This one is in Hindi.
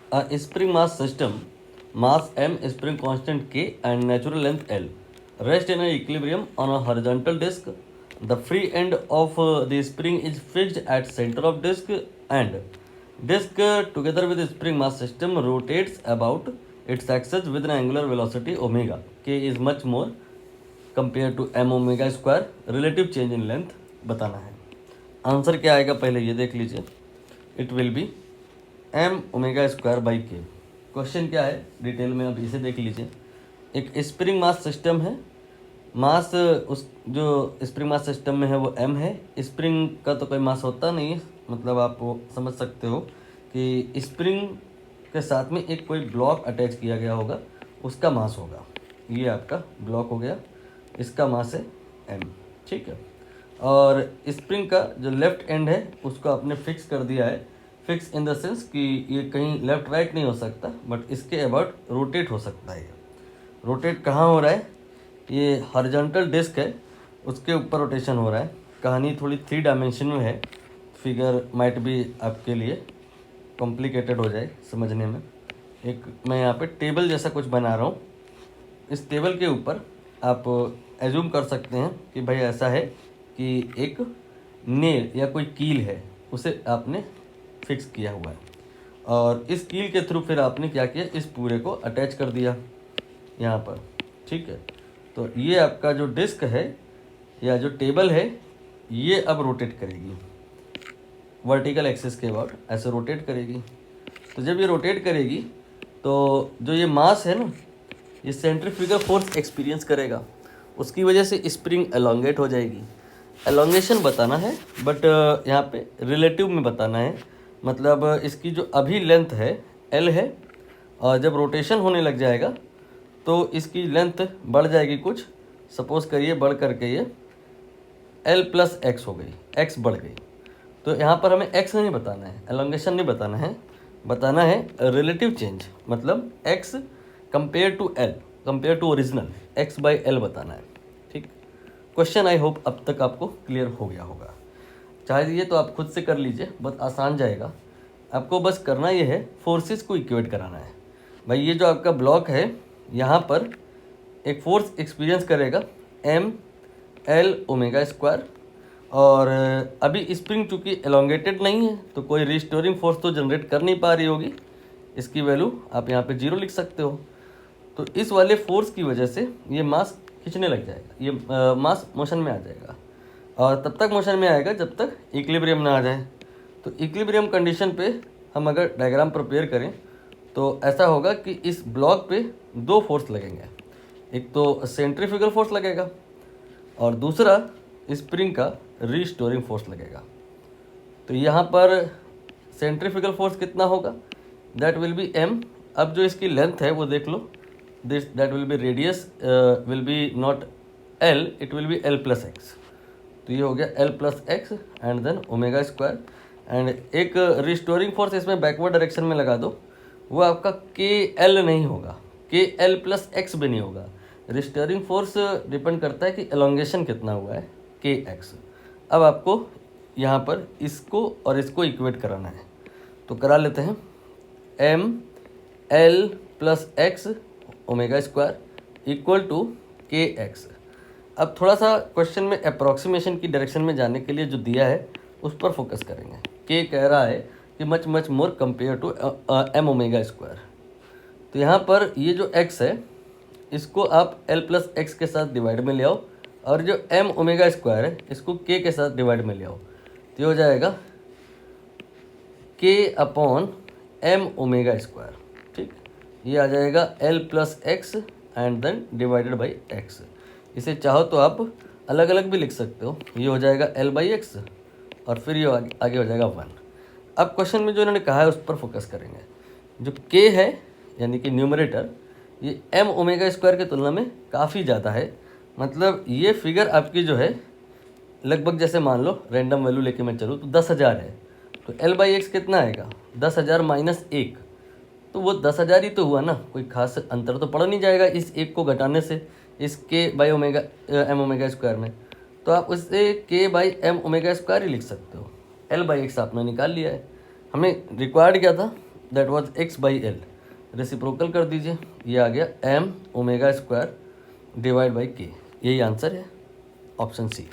A spring mass system, mass m, spring constant k, and natural length L, rest in an equilibrium on a horizontal disk. The free end of the spring is fixed at center of disk, and disk together with the spring mass system rotates about its axis with an angular velocity omega. K is much more compare to M omega square. Relative change in length बताना है। आंसर क्या आएगा पहले ये देख लीजिए। It will be M omega square by K. Question क्या है डिटेल में अब इसे देख लीजिए। एक स्प्रिंग मास सिस्टम है, मास उस जो स्प्रिंग मास सिस्टम में है वो एम है। स्प्रिंग का तो कोई मास होता नहीं है, मतलब आप वो समझ सकते हो कि स्प्रिंग के साथ में एक कोई ब्लॉक अटैच किया गया होगा, उसका मास होगा। ये आपका ब्लॉक हो गया, इसका मास है एम, ठीक है। और स्प्रिंग का जो लेफ्ट एंड है उसको आपने फिक्स कर दिया है। फिक्स इन द सेंस कि ये कहीं लेफ्ट राइट नहीं हो सकता, बट इसके अबाउट रोटेट हो सकता है। रोटेट कहाँ हो रहा है? ये हॉरिजॉन्टल डिस्क है, उसके ऊपर रोटेशन हो रहा है। कहानी थोड़ी 3 डायमेंशन में है, फिगर माइट भी आपके लिए कॉम्प्लिकेटेड हो जाए समझने में। एक मैं यहाँ पे टेबल जैसा कुछ बना रहा हूँ। इस टेबल के ऊपर आप एज्यूम कर सकते हैं कि भाई ऐसा है कि एक नेल या कोई कील है, उसे आपने फिक्स किया हुआ है, और इस कील के थ्रू फिर आपने क्या किया, इस पूरे को अटैच कर दिया यहाँ पर, ठीक है। तो ये आपका जो डिस्क है या जो टेबल है ये अब रोटेट करेगी वर्टिकल एक्सिस के अबाउट, ऐसे रोटेट करेगी। तो जब ये रोटेट करेगी तो जो ये मास है ना, ये सेंट्रीफ्यूगल फोर्स एक्सपीरियंस करेगा, उसकी वजह से स्प्रिंग एलोंगेट हो जाएगी। एलोंगेशन बताना है, बट यहाँ पे रिलेटिव में बताना है। मतलब इसकी जो अभी लेंथ है एल है, और जब रोटेशन होने लग जाएगा तो इसकी लेंथ बढ़ जाएगी कुछ। सपोज करिए बढ़ करके ये एल प्लस एक्स हो गई, एक्स बढ़ गई। तो यहाँ पर हमें एक्स नहीं बताना है, एलोंगेशन नहीं बताना है, बताना है रिलेटिव चेंज। मतलब X compare to L, compare to original, X by L बताना है, ठीक। क्वेश्चन आई होप अब तक आपको क्लियर हो गया होगा। चाहे ये तो आप खुद से कर लीजिए, बहुत आसान जाएगा। आपको बस करना ये है, फोर्सेस को इक्वेट कराना है। भाई ये जो आपका ब्लॉक है यहाँ पर एक फोर्स एक्सपीरियंस करेगा एम एल ओमेगा स्क्वायर, और अभी स्प्रिंग चूँकि एलोंगेटेड नहीं है तो कोई रिस्टोरिंग फोर्स तो जनरेट कर नहीं पा रही होगी। इसकी वैल्यू आप यहाँ पे 0 लिख सकते हो। तो इस वाले फोर्स की वजह से ये मास खींचने लग जाएगा, ये मास मोशन में आ जाएगा, और तब तक मोशन में आएगा जब तक इक्विलिब्रियम ना आ जाए। तो इक्विलिब्रियम कंडीशन पे हम अगर डायग्राम प्रिपेयर करें तो ऐसा होगा कि इस ब्लॉक पे 2 फोर्स लगेंगे। एक तो सेंट्रीफ्यूगल फोर्स लगेगा और दूसरा स्प्रिंग का रिस्टोरिंग फोर्स लगेगा। तो यहाँ पर सेंट्रीफ्यूगल फोर्स कितना होगा? That will be m. अब जो इसकी लेंथ है वो देख लो, this that will be radius will be not l, it will be l plus x. तो ये हो गया l plus x and then omega square. And एक रिस्टोरिंग फोर्स इसमें बैकवर्ड डायरेक्शन में लगा दो, वो आपका के एल नहीं होगा, के एल प्लस एक्स भी नहीं होगा। रिस्टोरिंग फोर्स डिपेंड करता है कि एलोंगेशन कितना हुआ है, के एक्स। अब आपको यहाँ पर इसको और इसको इक्वेट कराना है, तो करा लेते हैं। M L plus X omega square equal to K X. अब थोड़ा सा क्वेश्चन में अप्रॉक्सीमेशन की डायरेक्शन में जाने के लिए जो दिया है उस पर फोकस करेंगे। के कह रहा है कि much much more compare to M omega square. तो यहाँ पर ये जो x है इसको आप l प्लस एक्स के साथ डिवाइड में ले आओ, और जो m ओमेगा स्क्वायर है इसको k के साथ डिवाइड में ले आओ। तो ये हो जाएगा k upon m omega square, ठीक। ये आ जाएगा l plus x and then divided by x। इसे चाहो तो आप अलग अलग भी लिख सकते हो। ये हो जाएगा l बाई एक्स और फिर ये आगे हो जाएगा 1। अब क्वेश्चन में जो इन्होंने कहा है उस पर फोकस करेंगे। जो k है यानी कि न्यूमरेटर, ये m ओमेगा स्क्वायर की तुलना में काफ़ी ज़्यादा है। मतलब ये फिगर आपकी जो है लगभग, जैसे मान लो रैंडम वैल्यू लेके मैं चलूँ तो 10,000 है, तो l बाई एक्स कितना आएगा? 10,000 माइनस 1, तो वो 10,000 ही तो हुआ ना, कोई खास अंतर तो पड़ नहीं जाएगा इस एक को घटाने से इस K by omega M omega square में। तो आप उससे K by M omega square ही लिख सकते हो। एल बाई एक्स आपने निकाल लिया है। हमें रिक्वायर्ड क्या था? That was X by L, reciprocal कर दीजिए, ये आ गया M omega square divide by K. यही आंसर है, ऑप्शन सी।